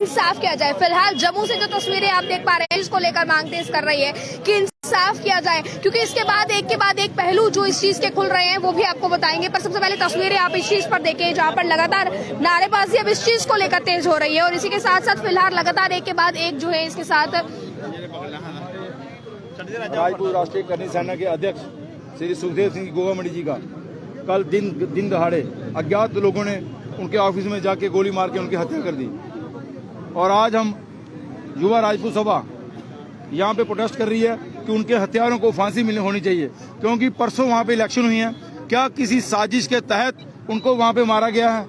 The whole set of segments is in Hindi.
इंसाफ किया जाए। फिलहाल जम्मू से जो तस्वीरें आप देख पा रहे हैं, इसको लेकर मांग तेज कर रही है कि इंसाफ किया जाए, क्योंकि इसके बाद एक पहलू जो इस चीज के खुल रहे हैं वो भी आपको बताएंगे। पर सबसे पहले तस्वीरें आप इस चीज पर देखें जहां पर लगातार नारेबाजी अब इस चीज को लेकर तेज हो रही है, और इसी के साथ साथ फिलहाल लगातार एक के बाद एक जो है इसके साथ राजपूत राष्ट्रीय करनी सेना के अध्यक्ष श्री सुखदेव सिंह गोगामणि जी का कल दिन दहाड़े अज्ञात लोगों ने उनके ऑफिस में जाके गोली मार के उनकी हत्या कर दी। और आज हम युवा राजपूत सभा यहाँ पे प्रोटेस्ट कर रही है कि उनके हत्यारों को फांसी होनी चाहिए, क्योंकि परसों वहाँ पे इलेक्शन हुई है। क्या किसी साजिश के तहत उनको वहाँ पे मारा गया है?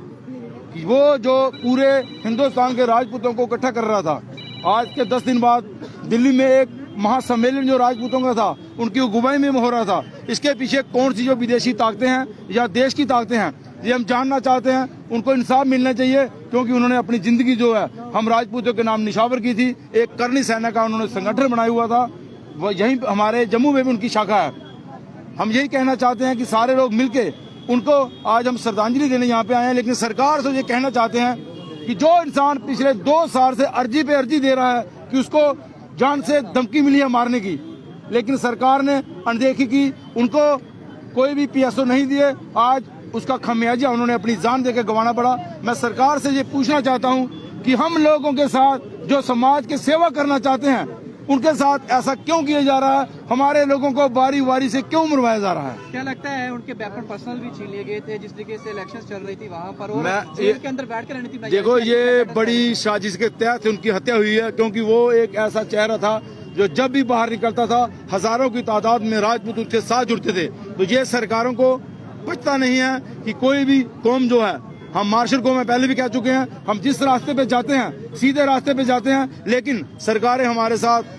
कि वो जो पूरे हिंदुस्तान के राजपूतों को इकट्ठा कर रहा था, आज के 10 दिन बाद दिल्ली में एक महासम्मेलन जो राजपूतों का था उनकी अगुवाई में हो रहा था, इसके पीछे कौन सी जो विदेशी ताकतें हैं या देश की ताकतें हैं, ये हम जानना चाहते हैं। उनको इंसाफ मिलना चाहिए, क्योंकि उन्होंने अपनी जिंदगी जो है हम राजपूतों के नाम निशावर की थी। एक करनी सेना का उन्होंने संगठन बनाया हुआ था, वो यहीं हमारे जम्मू में भी उनकी शाखा है। हम यही कहना चाहते हैं कि सारे लोग मिलके उनको आज हम श्रद्धांजलि देने यहाँ पे आए हैं, लेकिन सरकार से ये कहना चाहते हैं कि जो इंसान पिछले 2 साल से अर्जी पे अर्जी दे रहा है कि उसको जान से धमकी मिली है मारने की, लेकिन सरकार ने अनदेखी की, उनको कोई भी पीएसओ नहीं दिए। आज उसका खमियाजा उन्होंने अपनी जान देकर गंवाना पड़ा। मैं सरकार से ये पूछना चाहता हूँ कि हम लोगों के साथ जो समाज की सेवा करना चाहते हैं उनके साथ ऐसा क्यों किया जा रहा है? हमारे लोगों को बारी बारी से क्यों मरवाया जा रहा है? क्या लगता है उनके वेपन पर्सनल भी छीन लिए गए थे जिस तरीके से इलेक्शन चल रही थी वहाँ पर, और जेल के अंदर बैठ कर रणनीति बनाई? देखो, ये बड़ी साजिश के तहत उनकी हत्या हुई है, क्योंकि वो एक ऐसा चेहरा था जो जब भी बाहर निकलता था हजारों की तादाद में राजपूत उसके साथ जुड़ते थे। तो ये सरकारों को पता नहीं है कि कोई भी कौम जो है, हम मार्शल को मैं पहले भी कह चुके हैं, हम जिस रास्ते पे जाते हैं सीधे रास्ते पे जाते हैं, लेकिन सरकारें हमारे साथ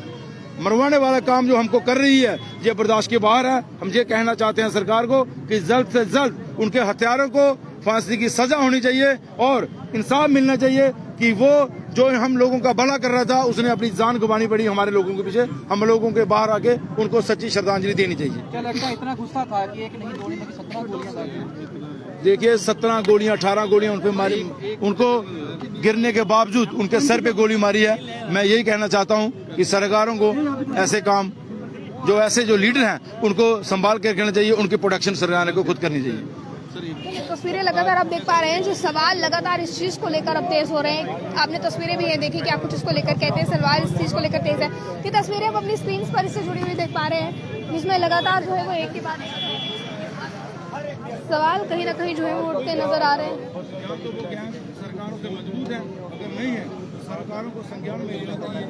मरवाने वाला काम जो हमको कर रही है ये बर्दाश्त के बाहर है। हम ये कहना चाहते हैं सरकार को कि जल्द से जल्द उनके हत्यारों को फांसी की सजा होनी चाहिए और इंसाफ मिलना चाहिए कि वो जो हम लोगों का भला कर रहा था उसने अपनी जान गंवानी पड़ी हमारे लोगों के पीछे। हम लोगों के बाहर आके उनको सच्ची श्रद्धांजलि देनी चाहिए। क्या लगता है इतना गुस्सा था कि एक नहीं दो नहीं 17 गोलियां मारी? देखिए, 17 गोलियां 18 गोलियां उन पे मारी, उनको गिरने के बावजूद उनके सर पे गोली मारी है। मैं यही कहना चाहता हूं कि सरकारों को ऐसे काम जो लीडर हैं उनको संभाल के रखना चाहिए, उनकी प्रोटेक्शन सरकार को खुद करनी चाहिए। तस्वीरें लगातार आप देख पा रहे हैं, जो सवाल लगातार इस चीज को लेकर अब तेज हो रहे हैं। आपने तस्वीरें भी ये देखी कि आप कुछ इसको लेकर कहते हैं, सवाल इस चीज को लेकर तेज है। ये तस्वीरें आप अपनी स्क्रीन पर इससे जुड़ी हुई देख पा रहे हैं, जिसमें लगातार जो है वो एक के बाद सवाल कहीं ना कहीं जो है वो उठते नजर आ रहे हैं। सरकारों से मजबूत है, अगर नहीं है सरकारों को संज्ञान में लेना चाहिए।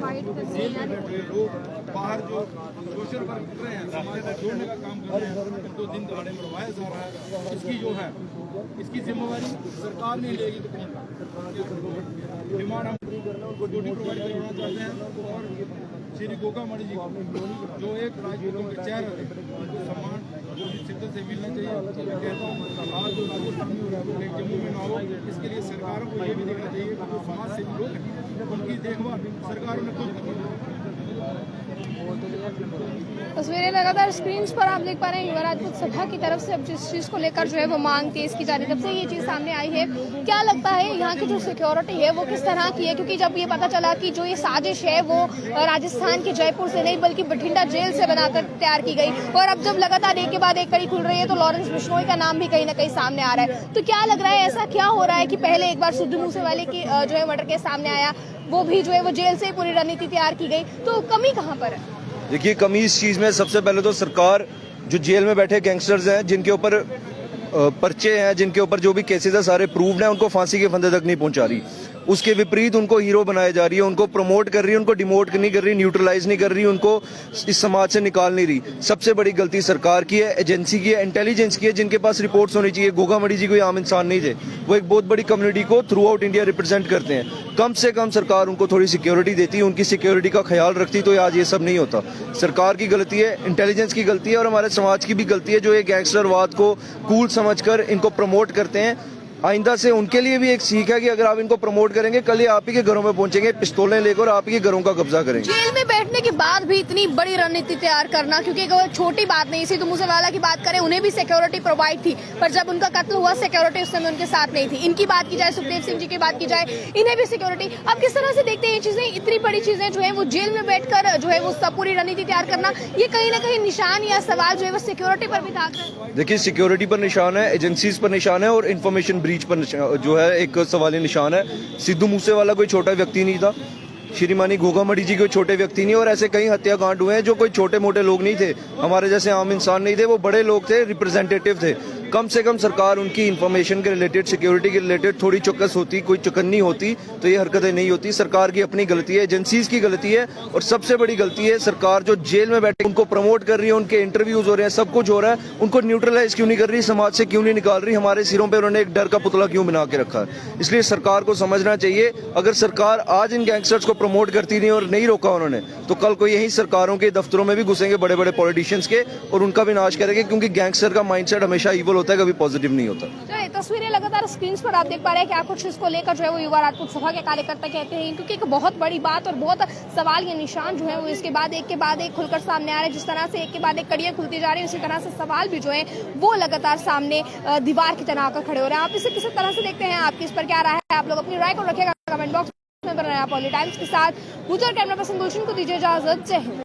लोग बाहर जो सोशल वर्क कर रहे हैं, समाज को जोड़ने का काम कर रहे हैं, उनको दिन दहाड़े मरवाया जा रहा है। इसकी जो है इसकी जिम्मेवारी सरकार नहीं लेगी तो कौन? डिमांड हम उनको ड्यूटी प्रोवाइड करवाना चाहते हैं। और श्री गोगामणि जी जो एक राजपूतों के चेहरे थे, उनको सम्मान शिद्दत से मिलना चाहिए। मैं कहता हूँ आज जो राजस्थानी हो रहा है जम्मू में ना हो, इसके लिए सरकारों को ये भी देखना चाहिए कि जो समाज से लोग हैं उनकी देखभाल सरकारों ने खुद की। तस्वीरें लगातार स्क्रीन पर आप देख पा रहे हैं। युवा राजपूत सभा की तरफ से अब जिस चीज को लेकर जो है वो मांग तेज की जा रही है, तब से ये चीज सामने आई है। क्या लगता है यहाँ की जो सिक्योरिटी है वो किस तरह की है? क्योंकि जब ये पता चला कि जो ये साजिश है वो राजस्थान के जयपुर से नहीं बल्कि बठिंडा जेल से बनाकर तैयार की गई, और अब जब लगातार एक के बाद एक कड़ी खुल रही है तो लॉरेंस बिश्नोई का नाम भी कहीं ना कहीं सामने आ रहा है। तो क्या लग रहा है, ऐसा क्या हो रहा है कि पहले एक बार सिद्धू मूसेवाले की जो है मर्डर केस सामने आया, वो भी जो है वो जेल से ही पूरी रणनीति तैयार की गई, तो कमी कहाँ पर है? देखिए, कमी इस चीज में सबसे पहले तो सरकार जो जेल में बैठे गैंगस्टर्स हैं, जिनके ऊपर पर्चे हैं, जिनके ऊपर जो भी केसेस है सारे प्रूव्ड हैं, उनको फांसी के फंदे तक नहीं पहुंचा रही। उसके विपरीत उनको हीरो बनाया जा रही है, उनको प्रमोट कर रही है, उनको डिमोट नहीं कर रही, न्यूट्रलाइज नहीं कर रही, उनको इस समाज से निकाल नहीं रही। सबसे बड़ी गलती सरकार की है, एजेंसी की है, इंटेलिजेंस की है, जिनके पास रिपोर्ट्स होनी चाहिए। गोगामणि जी कोई आम इंसान नहीं थे, वो एक बहुत बड़ी कम्युनिटी को थ्रू आउट इंडिया रिप्रेजेंट करते हैं। कम से कम सरकार उनको थोड़ी सिक्योरिटी देती, उनकी सिक्योरिटी का ख्याल रखती तो आज ये सब नहीं होता। सरकार की गलती है, इंटेलिजेंस की गलती है और हमारे समाज की भी गलती है, जो ये गैंगस्टरवाद को कूल समझकर इनको प्रमोट करते हैं। आइंदा से उनके लिए भी एक सीख है कि अगर आप इनको प्रमोट करेंगे, कल ये आप ही के घरों में पहुंचेंगे पिस्तौलें लेकर और आप ही के घरों का कब्जा करेंगे। जेल में बैठने के बाद भी इतनी बड़ी रणनीति तैयार करना, क्योंकि एक छोटी बात नहीं। सिद्धू मूसेवाला की बात करें, उन्हें भी सिक्योरिटी प्रोवाइड थी, पर जब उनका कत्ल हुआ सिक्योरिटी उस समय उनके साथ नहीं थी। इनकी बात की जाए, सुखदेव सिंह जी की बात की जाए, इन्हें भी सिक्योरिटी। अब किस तरह से देखते हैं ये चीजें, इतनी बड़ी चीजें जो है वो जेल में बैठकर जो है वो सब पूरी रणनीति तैयार करना, ये कहीं ना कहीं निशान या सवाल जो है वो सिक्योरिटी पर भी दाग है। देखिए, सिक्योरिटी पर निशान है, एजेंसीज पर निशान है और इन्फॉर्मेशन ब्रीच पर जो है एक सवालिया निशान है। सिद्धू मूसेवाला कोई छोटा व्यक्ति नहीं था, श्रीमानी घोगा मड़ी जी कोई छोटे व्यक्ति नहीं, और ऐसे कई हत्याकांड हुए हैं जो कोई छोटे मोटे लोग नहीं थे, हमारे जैसे आम इंसान नहीं थे, वो बड़े लोग थे, रिप्रेजेंटेटिव थे। कम से कम सरकार उनकी इन्फॉर्मेशन के रिलेटेड, सिक्योरिटी के रिलेटेड थोड़ी चौकस होती, कोई चौकन्नी होती तो ये हरकतें नहीं होती। सरकार की अपनी गलती है, एजेंसीज की गलती है, और सबसे बड़ी गलती है सरकार जो जेल में बैठे उनको प्रमोट कर रही है, उनके इंटरव्यूज हो रहे हैं, सब कुछ हो रहा है, उनको न्यूट्रलाइज क्यों नहीं कर रही, समाज से क्यों नहीं निकाल रही, हमारे सिरों पर उन्होंने एक डर का पुतला क्यों बना के रखा है। इसलिए सरकार को समझना चाहिए, अगर सरकार आज इन गैंगस्टर्स को प्रमोट करती नहीं और नहीं रोका उन्होंने, तो कल को यही सरकारों के दफ्तरों में भी घुसेंगे बड़े बड़े पॉलिटिशियंस के और उनका भी नाश करेंगे, क्योंकि गैंगस्टर का माइंडसेट हमेशा इवल होता है, कभी पॉजिटिव नहीं होता। तस्वीरें लगातार स्क्रीन पर आप देख पा रहे हैं, क्या कुछ इसको लेकर जो है वो युवा राजपूत सभा के कार्यकर्ता कहते हैं, क्योंकि एक बहुत बड़ी बात और बहुत सवाल या निशान जो है वो इसके बाद एक खुलकर सामने आ रहे हैं। जिस तरह से एक के बाद एक कड़ियां खुलती जा रही है, उसी तरह से सवाल भी जो है वो लगातार सामने दीवार की तरह आकर खड़े हो रहे हैं। आप इसे किस तरह से देखते हैं, आपकी इस पर क्या राय है, आप लोग अपनी राय को रखेगा कमेंट बॉक्स में। पॉलिटाइम्स के साथ कैमरा पर्सन गुलशन को दीजिए इजाजत। जय हिंद।